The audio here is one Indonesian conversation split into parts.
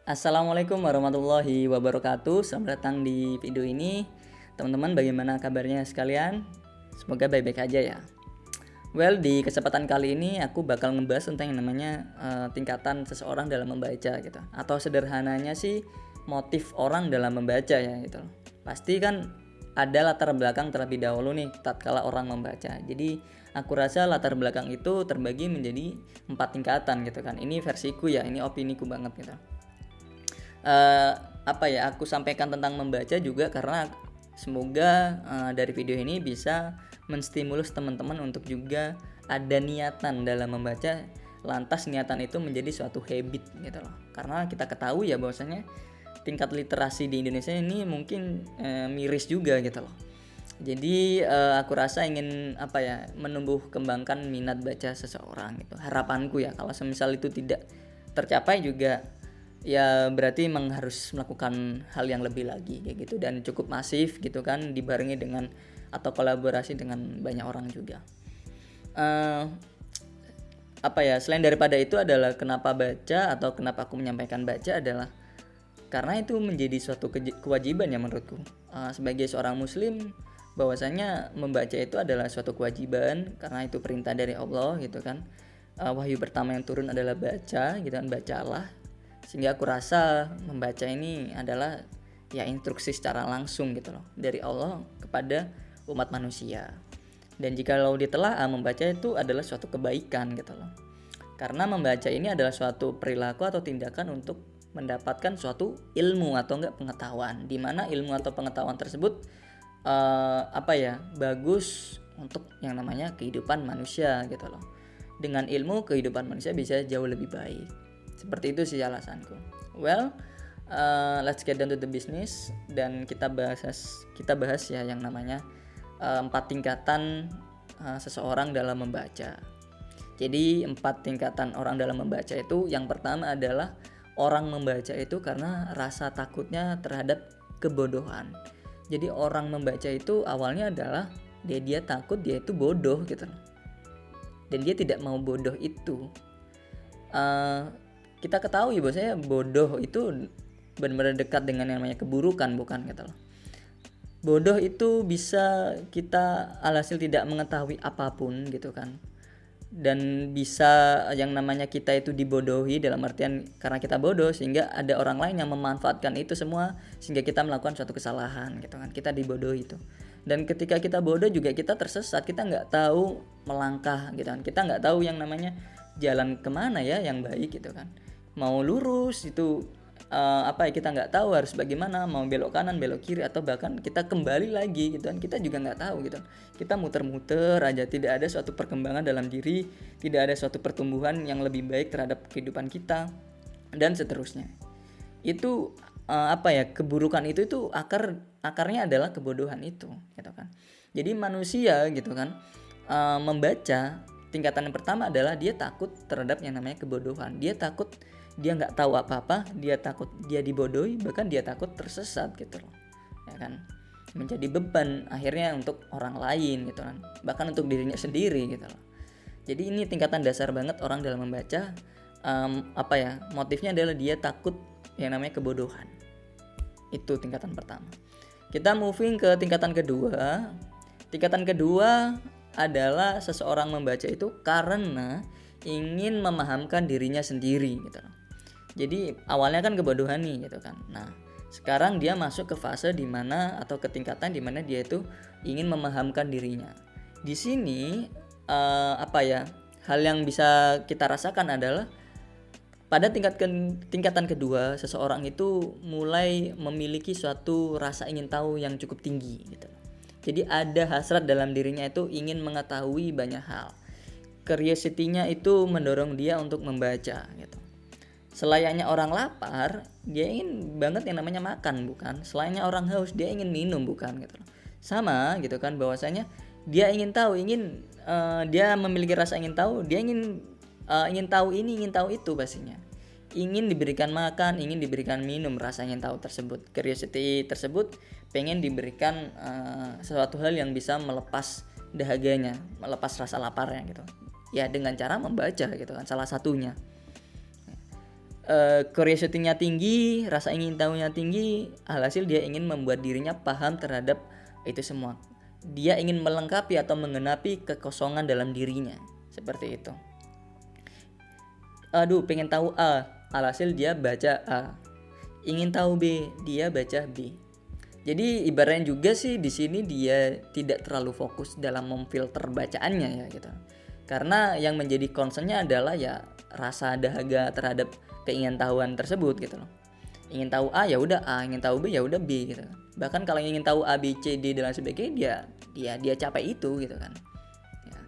Assalamualaikum warahmatullahi wabarakatuh. Selamat datang di video ini. Teman-teman, bagaimana kabarnya sekalian? Semoga baik-baik aja ya. Well, di kesempatan kali ini aku bakal ngebahas tentang yang namanya tingkatan seseorang dalam membaca gitu. Atau sederhananya sih motif orang dalam membaca ya gitu. Pasti kan ada latar belakang terlebih dahulu nih tatkala orang membaca. Jadi aku rasa latar belakang itu terbagi menjadi 4 tingkatan gitu kan. Ini versiku ya, ini opiniku banget gitu. Aku sampaikan tentang membaca juga karena semoga dari video ini bisa menstimulus teman-teman untuk juga ada niatan dalam membaca, lantas niatan itu menjadi suatu habit gitu loh. Karena kita ketahui ya bahwasanya tingkat literasi di Indonesia ini mungkin miris juga gitu loh. Jadi aku rasa ingin menumbuh kembangkan minat baca seseorang gitu. Harapanku ya, kalau semisal itu tidak tercapai juga ya berarti memang harus melakukan hal yang lebih lagi kayak gitu, dan cukup masif gitu kan, dibarengi dengan atau kolaborasi dengan banyak orang juga. uh, Selain daripada itu adalah kenapa baca atau kenapa aku menyampaikan baca adalah karena itu menjadi suatu kewajiban ya menurutku, sebagai seorang muslim, bahwasanya membaca itu adalah suatu kewajiban karena itu perintah dari Allah gitu kan. Wahyu pertama yang turun adalah baca gitu kan, bacalah. Sehingga aku rasa membaca ini adalah ya instruksi secara langsung gitu loh dari Allah kepada umat manusia. Dan jika lo ditelaah, membaca itu adalah suatu kebaikan gitu loh. Karena membaca ini adalah suatu perilaku atau tindakan untuk mendapatkan suatu ilmu atau enggak pengetahuan, di mana ilmu atau pengetahuan tersebut bagus untuk yang namanya kehidupan manusia gitu loh. Dengan ilmu kehidupan manusia bisa jauh lebih baik. Seperti itu sih alasanku. Well, let's get down to the business, dan kita bahas ya yang namanya 4 tingkatan seseorang dalam membaca. Jadi 4 tingkatan orang dalam membaca itu, yang pertama adalah orang membaca itu karena rasa takutnya terhadap kebodohan. Jadi orang membaca itu awalnya adalah dia takut dia itu bodoh gitu, dan dia tidak mau bodoh itu. Kita ketahui bahwasanya bodoh itu benar-benar dekat dengan yang namanya keburukan, bukan gitu loh. Bodoh itu bisa kita alhasil tidak mengetahui apapun gitu kan, dan bisa yang namanya kita itu dibodohi dalam artian karena kita bodoh sehingga ada orang lain yang memanfaatkan itu semua sehingga kita melakukan suatu kesalahan gitu kan, kita dibodohi itu. Dan ketika kita bodoh juga kita tersesat, kita nggak tahu melangkah gitu kan, kita nggak tahu yang namanya jalan kemana ya yang baik gitu kan, mau lurus itu kita nggak tahu harus bagaimana, mau belok kanan belok kiri atau bahkan kita kembali lagi gitu kan, kita juga nggak tahu gitu. Kita muter-muter aja, tidak ada suatu perkembangan dalam diri, tidak ada suatu pertumbuhan yang lebih baik terhadap kehidupan kita dan seterusnya. Itu keburukan itu akarnya adalah kebodohan itu gitu kan. Jadi manusia gitu kan membaca, tingkatan yang pertama adalah dia takut terhadap yang namanya kebodohan. Dia takut dia nggak tahu apa-apa, dia takut dia dibodohi, bahkan dia takut tersesat gitu loh, ya kan, menjadi beban akhirnya untuk orang lain gitu kan, bahkan untuk dirinya sendiri gitu loh. Jadi ini tingkatan dasar banget orang dalam membaca. Motifnya adalah dia takut yang namanya kebodohan. Itu tingkatan pertama. Kita moving ke tingkatan kedua. Tingkatan kedua adalah seseorang membaca itu karena ingin memahamkan dirinya sendiri gitu loh. Jadi awalnya kan kebodohan nih gitu kan. Nah, sekarang dia masuk ke fase dimana atau ke tingkatan dimana dia itu ingin memahamkan dirinya. Di sini hal yang bisa kita rasakan adalah pada tingkatan kedua, seseorang itu mulai memiliki suatu rasa ingin tahu yang cukup tinggi gitu. Jadi ada hasrat dalam dirinya itu ingin mengetahui banyak hal. Curiosity-nya itu mendorong dia untuk membaca gitu. Selayaknya orang lapar, dia ingin banget yang namanya makan, bukan? Selayaknya orang haus, dia ingin minum, bukan gitu. Sama gitu kan, bahwasanya dia ingin tahu, dia memiliki rasa ingin tahu, dia ingin tahu ini, ingin tahu itu pastinya. Ingin diberikan makan, ingin diberikan minum, rasa ingin tahu tersebut, curiosity tersebut pengen diberikan sesuatu hal yang bisa melepas dahaganya, melepas rasa laparnya gitu. Ya dengan cara membaca gitu kan, salah satunya. curiosity-nya tinggi, rasa ingin tahunya tinggi, alhasil dia ingin membuat dirinya paham terhadap itu semua. Dia ingin melengkapi atau menggenapi kekosongan dalam dirinya, seperti itu. Aduh, pengen tahu A, alhasil dia baca A. Ingin tahu B, dia baca B. Jadi ibaratnya juga sih di sini dia tidak terlalu fokus dalam memfilter bacaannya ya gitu. Karena yang menjadi concernnya adalah ya rasa dahaga terhadap keingintahuan tersebut gitu loh. Ingin tahu A ya udah A, ingin tahu B ya udah B gitu. Bahkan kalau ingin tahu A, B, C, D dan lain sebagainya dia capai itu gitu kan. Ya.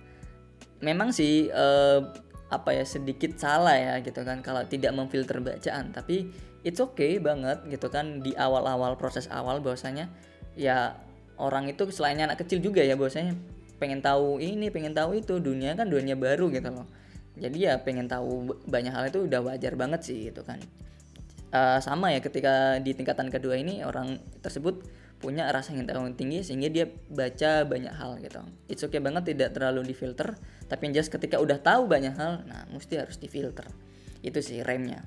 Memang sih sedikit salah ya gitu kan kalau tidak memfilter bacaan, tapi it's okay banget gitu kan di awal-awal proses awal bahwasanya ya orang itu selain anak kecil juga ya bahwasanya pengen tahu ini, pengen tahu itu, dunia kan dunia baru gitu loh. Jadi ya pengen tahu banyak hal itu udah wajar banget sih gitu kan. Sama ya ketika di tingkatan kedua ini orang tersebut punya rasa ingin tahu yang tinggi sehingga dia baca banyak hal gitu. It's okay banget tidak terlalu difilter, tapi just ketika udah tahu banyak hal, nah mesti harus difilter. Itu sih remnya.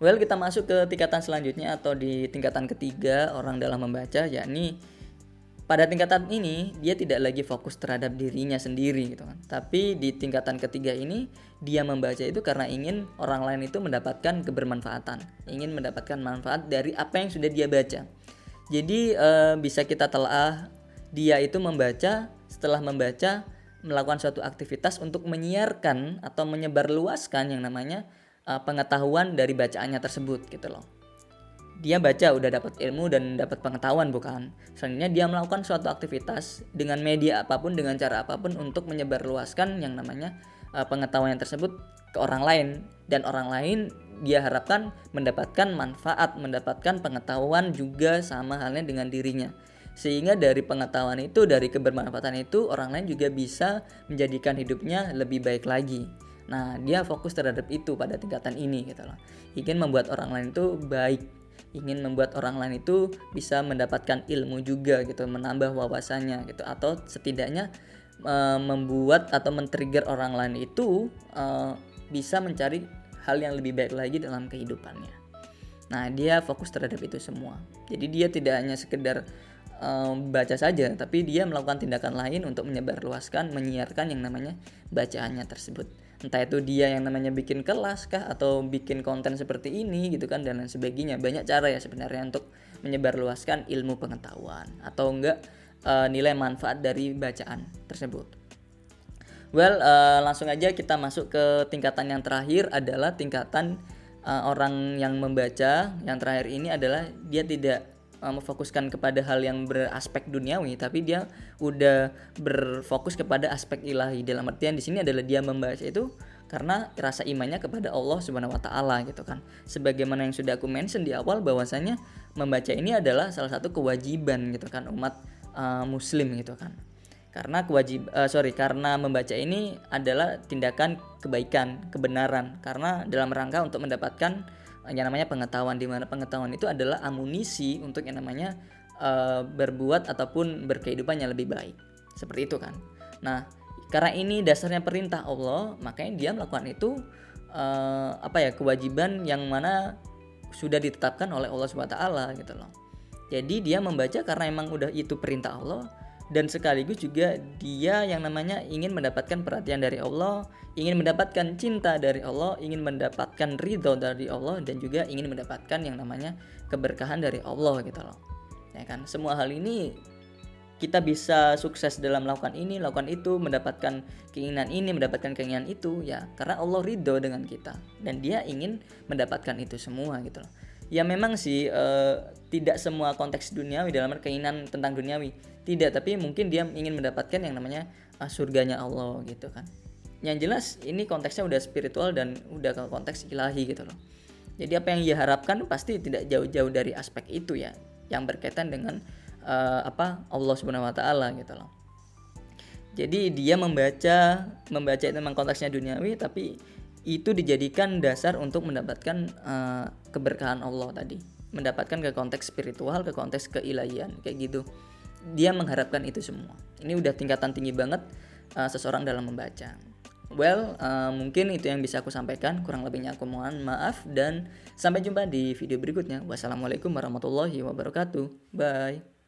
Well, kita masuk ke tingkatan selanjutnya atau di tingkatan ketiga orang dalam membaca, yakni pada tingkatan ini dia tidak lagi fokus terhadap dirinya sendiri gitu kan. Tapi di tingkatan ketiga ini dia membaca itu karena ingin orang lain itu mendapatkan kebermanfaatan, ingin mendapatkan manfaat dari apa yang sudah dia baca. Jadi bisa kita telah dia itu membaca, setelah membaca melakukan suatu aktivitas untuk menyiarkan atau menyebarluaskan yang namanya pengetahuan dari bacaannya tersebut gitu loh. Dia baca udah dapat ilmu dan dapat pengetahuan bukan. Selanjutnya dia melakukan suatu aktivitas dengan media apapun, dengan cara apapun untuk menyebarluaskan yang namanya pengetahuan tersebut ke orang lain, dan orang lain dia harapkan mendapatkan manfaat, mendapatkan pengetahuan juga sama halnya dengan dirinya. Sehingga dari pengetahuan itu, dari kebermanfaatan itu, orang lain juga bisa menjadikan hidupnya lebih baik lagi. Nah, dia fokus terhadap itu pada tingkatan ini gitu loh. Ingin membuat orang lain itu baik, ingin membuat orang lain itu bisa mendapatkan ilmu juga gitu, menambah wawasannya gitu, atau setidaknya membuat atau men-trigger orang lain itu bisa mencari hal yang lebih baik lagi dalam kehidupannya. Nah, dia fokus terhadap itu semua. Jadi dia tidak hanya sekedar baca saja, tapi dia melakukan tindakan lain untuk menyebarluaskan, menyiarkan yang namanya bacaannya tersebut. Entah itu dia yang namanya bikin kelas kah, atau bikin konten seperti ini gitu kan, dan lain sebagainya. Banyak cara ya sebenarnya untuk menyebarluaskan ilmu pengetahuan atau enggak nilai manfaat dari bacaan tersebut. Well, langsung aja kita masuk ke tingkatan yang terakhir, adalah tingkatan orang yang membaca. Yang terakhir ini adalah dia tidak memfokuskan kepada hal yang beraspek duniawi, tapi dia udah berfokus kepada aspek ilahi. Dalam artian di sini adalah dia membaca itu karena rasa imannya kepada Allah Subhanahu wa taala gitu kan. Sebagaimana yang sudah aku mention di awal bahwasanya membaca ini adalah salah satu kewajiban gitu kan umat muslim gitu kan. Karena karena membaca ini adalah tindakan kebaikan, kebenaran, karena dalam rangka untuk mendapatkan yang namanya pengetahuan, di mana pengetahuan itu adalah amunisi untuk yang namanya berbuat ataupun berkehidupan yang lebih baik. Seperti itu kan. Nah, karena ini dasarnya perintah Allah, makanya dia melakukan itu kewajiban yang mana sudah ditetapkan oleh Allah Subhanahu wa taala gitu loh. Jadi dia membaca karena emang udah itu perintah Allah, dan sekaligus juga dia yang namanya ingin mendapatkan perhatian dari Allah, ingin mendapatkan cinta dari Allah, ingin mendapatkan ridho dari Allah, dan juga ingin mendapatkan yang namanya keberkahan dari Allah gitu loh. Ya kan, semua hal ini kita bisa sukses dalam melakukan ini, lakukan itu, mendapatkan keinginan ini, mendapatkan keinginan itu ya karena Allah ridho dengan kita dan dia ingin mendapatkan itu semua gitu loh. Ya memang sih tidak semua konteks duniawi dalam keinginan tentang duniawi, tidak, tapi mungkin dia ingin mendapatkan yang namanya surganya Allah gitu kan. Yang jelas ini konteksnya udah spiritual dan udah ke konteks ilahi gitu loh. Jadi apa yang dia harapkan pasti tidak jauh-jauh dari aspek itu ya, yang berkaitan dengan Allah Subhanahu wa taala gitu loh. Jadi dia membaca itu memang konteksnya duniawi, tapi itu dijadikan dasar untuk mendapatkan keberkahan Allah tadi, mendapatkan ke konteks spiritual, ke konteks keilahian kayak gitu. Dia mengharapkan itu semua. Ini udah tingkatan tinggi banget seseorang dalam membaca. Mungkin itu yang bisa aku sampaikan. Kurang lebihnya aku mohon maaf dan sampai jumpa di video berikutnya. Wassalamualaikum warahmatullahi wabarakatuh. Bye.